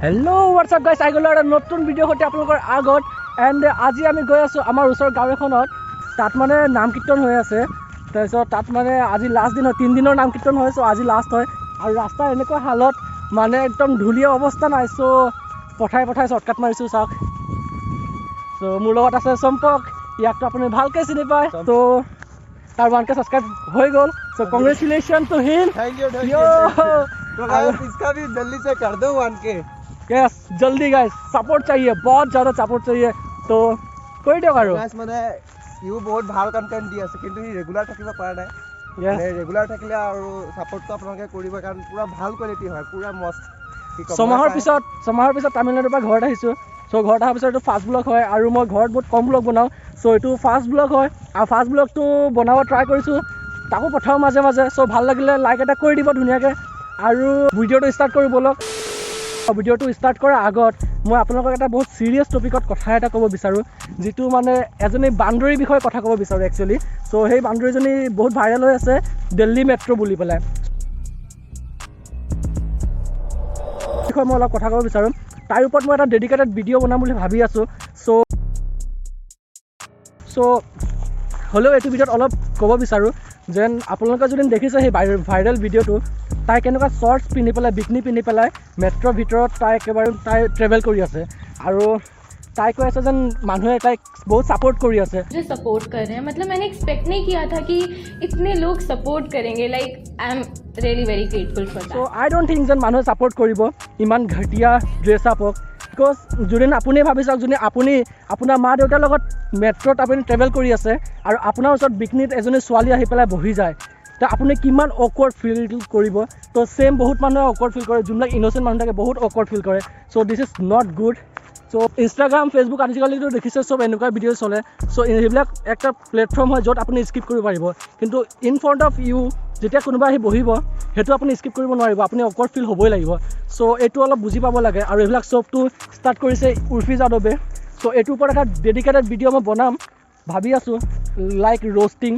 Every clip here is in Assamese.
हेलो व्हाट्सएप गाइस आई गलो नतुन भिडिओ सहित आपलोকৰ আগত एंड আজি আমি গৈ আছো আমাৰ ওচৰ গাঁও এখনত তাত মানে নাম কীৰ্তন হৈ আছে তাৰপিছত তাত মানে আজি লাষ্ট দিন হয় 3 দিনৰ নাম কীৰ্তন হয় সো আজি লাষ্ট হয় আৰু ৰাস্তা এনেকুৱা হালত মানে একদম ধুলিয়া অৱস্থা নাই সো পঠাই শৰ্টকাট মাৰিছো চাওক সো মোৰ লগত আছে সম্পক ইয়াকটো আপুনি ভালকৈ চিনি পায় তো তাৰ 1K सब्सक्राइब हो गल so congratulation to him thank you तो गाइस इसका भी जल्दी से कर दो 1K यस जल्दी गाइस सपोर्ट चाहिए बहुत ज़्यादा सपोर्ट चाहिए तो कोई दियो करो गाइस माने यू बहुत ভাল কন্টেন্ট দি আছে কিন্তু ই ৰেগুলাৰ থাকিব পৰা নাই মানে ৰেগুলাৰ থাকিলে আৰু সাপোৰ্টটো আপোনালোকে কৰিব কাৰণ পুৰা ভাল কোৱালিটি হয় পুৰা মস্ত ছমাহৰ পিছত তামিলনাডুৰ পৰা ঘৰত আহিছো সো ঘৰত অহাৰ পিছত ফাৰ্ষ্ট ব্লগ হয় আৰু মই ঘৰত বহুত কম ব্লগ বনাওঁ সো এইটো ফাৰ্ষ্ট ব্লগ হয় আৰু ফাৰ্ষ্ট ব্লগটো বনাব ট্ৰাই কৰিছোঁ তাকো পঠাও মাজে মাজে সো ভাল লাগিলে লাইক এটা কৰি দিব ধুনীয়াকৈ আৰু ভিডিঅ'টো ষ্টাৰ্ট কৰোঁ বলক ভিডিঅ'টো ষ্টাৰ্ট কৰাৰ আগত মই আপোনালোকক এটা বহুত চিৰিয়াছ টপিকত কথা এটা ক'ব বিচাৰোঁ যিটো মানে এজনী বান্দৰীৰ বিষয়ে কথা ক'ব বিচাৰোঁ একচুৱেলি সো সেই বান্দৰীজনী বহুত ভাইৰেল হৈ আছে দিল্লী মেট্ৰ' বুলি পেলাই বিষয়ে মই অলপ কথা ক'ব বিচাৰোঁ তাৰ ওপৰত মই এটা ডেডিকেটেড ভিডিঅ' বনাম বুলি ভাবি আছোঁ সো হ'লেও এইটো ভিডিঅ'ত অলপ ক'ব বিচাৰোঁ যেন আপোনালোকে যদি দেখিছে সেই ভাইৰেল ভিডিঅ'টো তাই কেনেকুৱা শৰ্টছ পিন্ধি পেলাই বিকনি পিন্ধি পেলাই মেট্ৰৰ ভিতৰত তাই একেবাৰে তাই ট্ৰেভেল কৰি আছে আৰু ताई को ऐसा जन मानुहे ताई बहुत सपोर्ट करी আছে जो सपोर्ट कर रहे हैं मतलब मैंने एक्सपेक्ट नहीं किया था कि इतने लोग सपोर्ट करेंगे like I am really very grateful for that so I don't think जन मानुहे सपोर्ट करिब इमान घटिया ड्रेस आपक बिकज जुदिन आपुनि भाबि चाওক जुदिन आपुनि আপোনাৰ মা দেউতাৰ লগত মেট্ৰত আপুনি ট্ৰেভেল কৰি আছে আৰু আপোনাৰ ওচৰত বিকনিত এজনী ছোৱালী আহি পেলাই বহি যায় তো আপুনি কিমান অকৱাৰ্ড ফিল কৰিব তো সেম বহুত মানুহে অকৱাৰ্ড ফিল কৰে যোনবিলাক ইনোসেন্ট মানুহ থাকে বহুত অকৱাৰ্ড ফিল কৰে so this is not good so Instagram Facebook আজিকালিতো দেখিছে সব এনেকুৱা ভিডিঅ' চলে সো এইবিলাক একটা প্লেটফৰ্ম হয় য'ত আপুনি স্কিপ কৰিব পাৰিব কিন্তু ইন ফ্ৰণ্ট অফ ইউ যেতিয়া কোনোবা আহি বহিব সেইটো আপুনি স্কিপ কৰিব নোৱাৰিব আপুনি অকৱাৰ্ড ফিল হ'বই লাগিব সো এইটো অলপ বুজি পাব লাগে আৰু এইবিলাক চবটো ষ্টাৰ্ট কৰিছে উৰ্ফি যাদৱে সো এইটোৰ ওপৰত এটা ডেডিকেটেড ভিডিঅ' মই বনাম ভাবি আছোঁ লাইক ৰোষ্টিং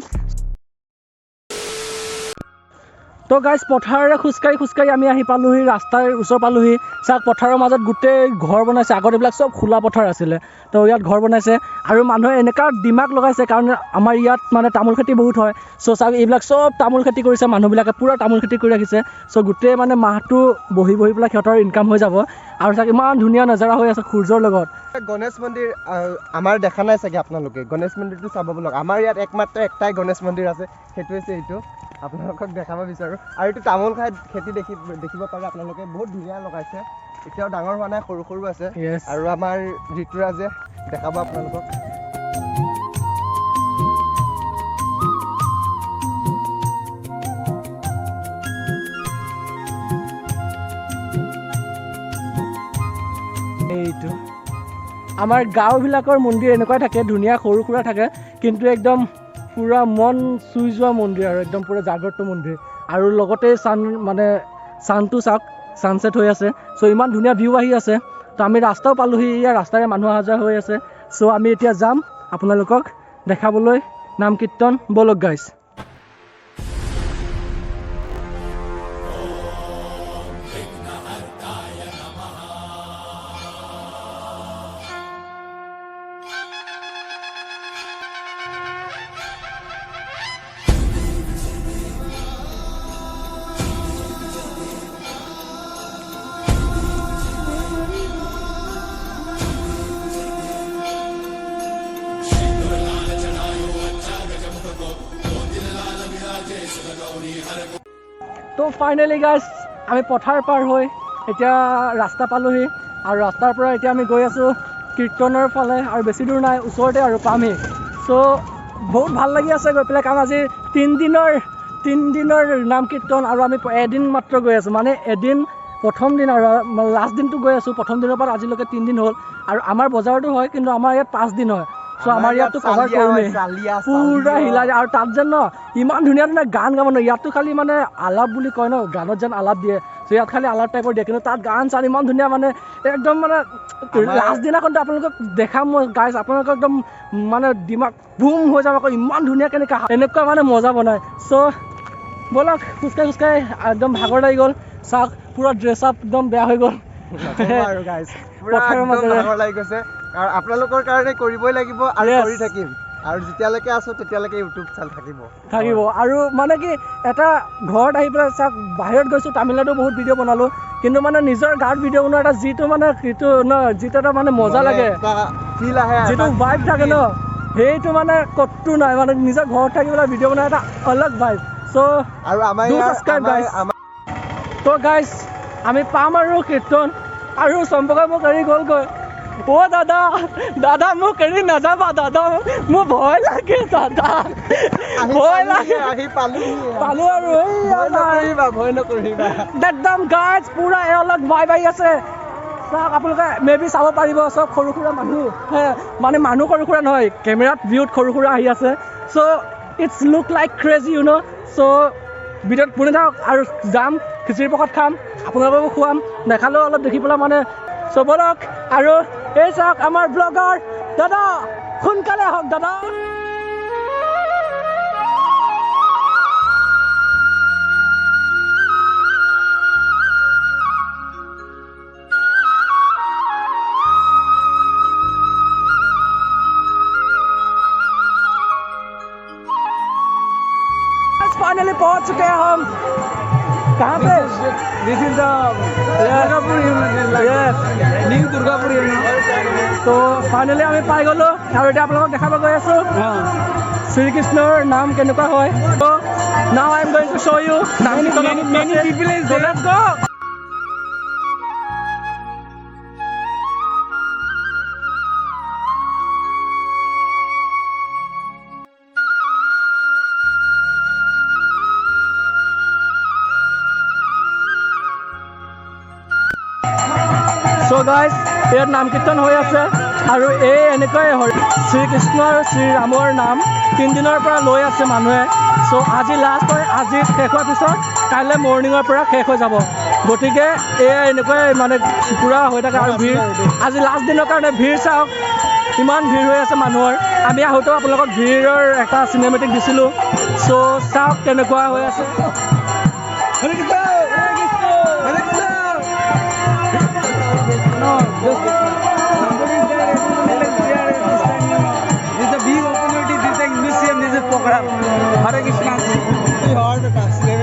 তো গাইজ পথাৰেৰে খোজকাঢ়ি আমি আহি পালোহি ৰাস্তাৰ ওচৰ পালোহি চাওক পথাৰৰ মাজত গোটেই ঘৰ বনাইছে আগত এইবিলাক চব খোলা পথাৰ আছিলে তো ইয়াত ঘৰ বনাইছে আৰু মানুহে এনেকুৱা দিমাগ লগাইছে কাৰণ আমাৰ ইয়াত মানে তামোল খেতি বহুত হয় চ' চাওক এইবিলাক চব তামোল খেতি কৰিছে মানুহবিলাকে পূৰা তামোল খেতি কৰি ৰাখিছে চ' গোটেই মানে মাহটো বহি পেলাই সিহঁতৰ ইনকাম হৈ যাব আৰু চাওক ইমান ধুনীয়া নজাৰা হৈ আছে সূৰ্যৰ লগত গণেশ মন্দিৰ আমাৰ দেখা নাই চাগে আপোনালোকে গণেশ মন্দিৰটো চাব বলক আমাৰ ইয়াত একমাত্ৰ একটাই গণেশ মন্দিৰ আছে সেইটো হৈছে এইটো আপোনালোকক দেখাব বিচাৰোঁ আৰু এইটো তামোল খেতি দেখিব পাৰে আপোনালোকে বহুত ধুনীয়া লগাইছে এতিয়াও ডাঙৰ হোৱা নাই সৰু সৰু আছে আৰু আমাৰ ঋতুৰাজে দেখাব আপোনালোকক এইটো আমাৰ গাঁওবিলাকৰ মন্দিৰ এনেকুৱাই থাকে ধুনীয়া সৰু সুৰা থাকে কিন্তু একদম পুৰা মন চুই যোৱা মন্দিৰ আৰু একদম পুৰা জাগ্ৰত মন্দিৰ আৰু লগতে চানটো চাওক ছানছেট হৈ আছে চ' ইমান ধুনীয়া ভিউ আহি আছে তো আমি ৰাস্তাও পালোহি ইয়াৰ ৰাস্তাৰে মানুহ অহা যোৱা হৈ আছে চ' আমি এতিয়া যাম আপোনালোকক দেখাবলৈ নাম কীৰ্তন বলক গাইজ তো ফাইনেলি গাইজ আমি পথাৰ পাৰ হৈ এতিয়া ৰাস্তা পালোহি আৰু ৰাস্তাৰ পৰা এতিয়া আমি গৈ আছোঁ কীৰ্তনৰ ফালে আৰু বেছি দূৰ নাই ওচৰতে আৰু পামহি চ' বহুত ভাল লাগি আছে গৈ পেলাই কাৰণ আজি 3 দিনৰ নাম কীৰ্তন আৰু আমি এদিন মাত্ৰ গৈ আছোঁ মানে এদিন প্ৰথম দিন আৰু লাষ্ট দিনটো গৈ আছোঁ প্ৰথম দিনৰ পৰা আজিলৈকে 3 দিন হ'ল আৰু আমাৰ বজাৰতো হয় কিন্তু আমাৰ ইয়াত 5 দিন হয় চ' আমাৰ ইয়াততো কভাৰ কৰোঁৱেই পুৰা হিলা আৰু তাত যেন ন ইমান ধুনীয়া গান গাব ন ইয়াততো খালি মানে আলাপ বুলি কয় ন গানত যেন আলাপ দিয়ে চ' ইয়াত খালি আলাপ টাইপৰ দিয়ে কিন্তু তাত গান চান ইমান ধুনীয়া মানে একদম মানে লাষ্ট দিনাখনতো আপোনালোকক দেখাম মই গাইজ আপোনালোকক একদম মানে দিমাগ বুম হৈ যাব আকৌ ইমান ধুনীয়া কেনেকৈ এনেকুৱা মানে মজা বনায় চ' বলক খোজকাঢ়ি একদম ভাগৰ লাগি গ'ল চাওক পুৰা ড্ৰেছ আপ একদম বেয়া হৈ গ'ল আৰু গাইজ পুৰা একদম ভাগৰ লাগি গৈছে আৰু আপোনালোকৰ কাৰণে কৰিবই লাগিব আৰু কৰি থাকিম আৰু যেতিয়ালৈকে আছো তেতিয়ালৈকে ইউটিউব চেনেল থাকিব আৰু মানে কি এটা ঘৰত আহি পেলাই চাওক বাহিৰত গৈছোঁ তামিলনাডু বহুত ভিডিঅ' বনালোঁ কিন্তু মানে নিজৰ গাঁৱত ভিডিঅ' বনোৱা এটা যিটো মানে সেইটো ন যিটো এটা মানে মজা লাগে ফিল আহে যিটো ভাইব থাকে ন সেইটো মানে ক'তো নাই মানে নিজৰ ঘৰত থাকি পেলাই ভিডিঅ' বনোৱা এটা অলগ ভাইব চ' আৰু তো গাইজ আমি পাম আৰু কীৰ্তন আৰু চম্পকা মোক এৰি গ'লগৈ দাদা মোক এৰি নাযাবা দাদা মোৰ ভয় লাগে দাদা ভয় লাগে পালো আৰু ভয় নকৰিবা একদম গাইজ পুৰা অলগ ভাইব আহি আছে চাওক আপোনালোকে মেবি চাব পাৰিব চব সৰু সুৰা মানুহ মানে মানুহ সৰু সুৰা নহয় কেমেৰাত ভিউত সৰু সুৰা আহি আছে so' it's look like crazy you know so' ভিডিঅ'ত শুনি থাকক আৰু যাম খিচিৰি প্ৰসাদ খাম আপোনালোককো খুৱাম দেখালেও অলপ দেখি পেলাই মানে চবলক আৰু এই চাওক আমাৰ ব্লগাৰ দাদা সোনকালে আহক দাদা फाइनली पहुंच चुके हैं हम कहाँ पे दिस इज न्यू दुर्गापुर तो फाइनली আমি পাই গলো আৰু এতিয়া আপোনালোকক দেখাব গৈ আছো শ্ৰীকৃষ্ণৰ নাম কেনেকুৱা হয় তো now I am going to show you many people is there let's go So guys, ইয়াত নাম কীৰ্তন হৈ আছে আৰু এই এনেকৈ শ্ৰীকৃষ্ণ আৰু শ্ৰীৰামৰ নাম 3 দিনৰ পৰা লৈ আছে মানুহে চ' আজি লাষ্ট হয় আজি শেষ হোৱাৰ পিছত কাইলৈ মৰ্ণিঙৰ পৰা শেষ হৈ যাব গতিকে এয়া এনেকৈ মানে পুৰা হৈ থাকে আৰু ভিৰ আজি লাষ্ট দিনৰ কাৰণে ভিৰ চাওক ইমান ভিৰ হৈ আছে মানুহৰ আমি আহোঁতেও আপোনালোকক ভিৰৰ এটা চিনেমেটিক দিছিলোঁ চ' চাওক কেনেকুৱা হৈ আছে No, just somebody is there, everyone is there this time, you know. This is a big opportunity, this is a museum, this is program. Hare Krishna. We heard the taxi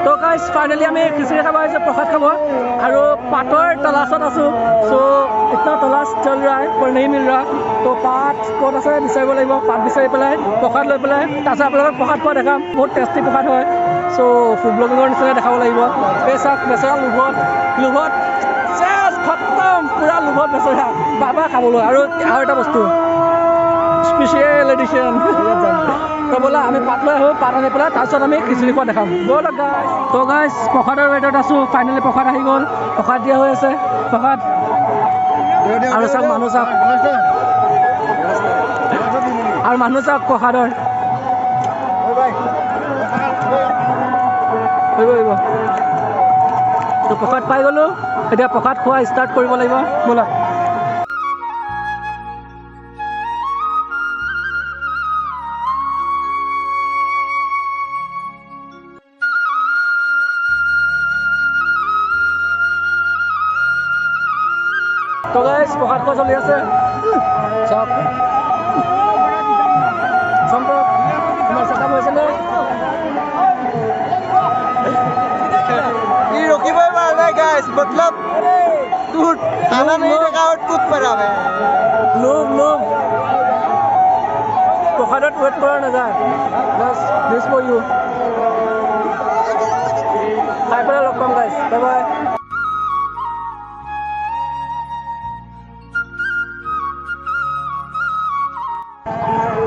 तो गाइस फाइनली আমি খিচিৰি খাব আহিছোঁ প্ৰসাদ খাব আৰু পাতৰ তলাছত আছোঁ চ' ইतना तलाश चल रहा है पर नहीं मिल रहा तो पात ক'ত আছে বিচাৰিব লাগিব পাত বিচাৰি পেলাই প্ৰসাদ লৈ পেলাই তাৰপিছত আপোনালোকক প্ৰসাদ খোৱা দেখাম বহুত টেষ্টি প্ৰসাদ হয় চ' ফুড ব্লগিঙৰ নিচিনা দেখাব লাগিব এই চাওক বেচেৰা লোভত চেছ খতম পুৰা লোভত বেচেৰা বাবা খাবলৈ আৰু এটা বস্তু স্পেচিয়েল এডিশ্যন তো ব'লা আমি পাত লৈ আহোঁ পাত আনি পেলাই তাৰপিছত আমি খিচিৰি খোৱা দেখাম ব'লা গাইছ তো গাইছ প্ৰসাদৰ ৱেটত আছোঁ ফাইনেলি প্ৰসাদ আহি গ'ল প্ৰসাদ দিয়া হৈ আছে প্ৰসাদ আৰু চাওক মানুহ চাওক আৰু মানুহ চাওক প্ৰসাদৰ তো প্ৰসাদ পাই গ'লোঁ এতিয়া প্ৰসাদ খোৱা ষ্টাৰ্ট কৰিব লাগিব ব'লা তো গাইছ প্ৰসাদ খোৱা চলি আছে চব সম্পৰ্ক তোমাৰ চেকআপ হৈছেনে ये रोकीबई मार रहा है गाइस मतलब टूट खाना नहीं देखा और टूट पड़ा है लोग प्रसादत वेट কৰা নাযায় বাস দিস ফৰ ইউ খাই পেলাই লগ পাম গাইছ বাই বাই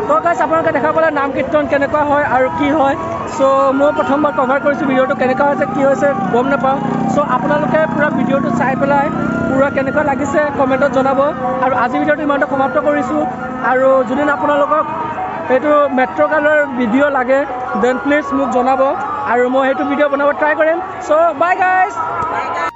তো গাইছ আপোনালোকে দেখা পালে নাম কীৰ্তন কেনেকুৱা হয় আৰু কি হয় চ' মই প্ৰথমবাৰ কভাৰ কৰিছোঁ ভিডিঅ'টো কেনেকুৱা হৈছে কি হৈছে গম নাপাওঁ চ' আপোনালোকে পুৰা ভিডিঅ'টো চাই পেলাই পুৰা কেনেকুৱা লাগিছে কমেণ্টত জনাব আৰু আজি ভিডিঅ'টো ইমানটো সমাপ্ত কৰিছোঁ আৰু যদি আপোনালোকক এইটো মেট্ৰ' কাৰৰ ভিডিঅ' লাগে দেন প্লিজ মোক জনাব আৰু মই সেইটো ভিডিঅ' বনাব ট্ৰাই কৰিম চ' বাই গাইছ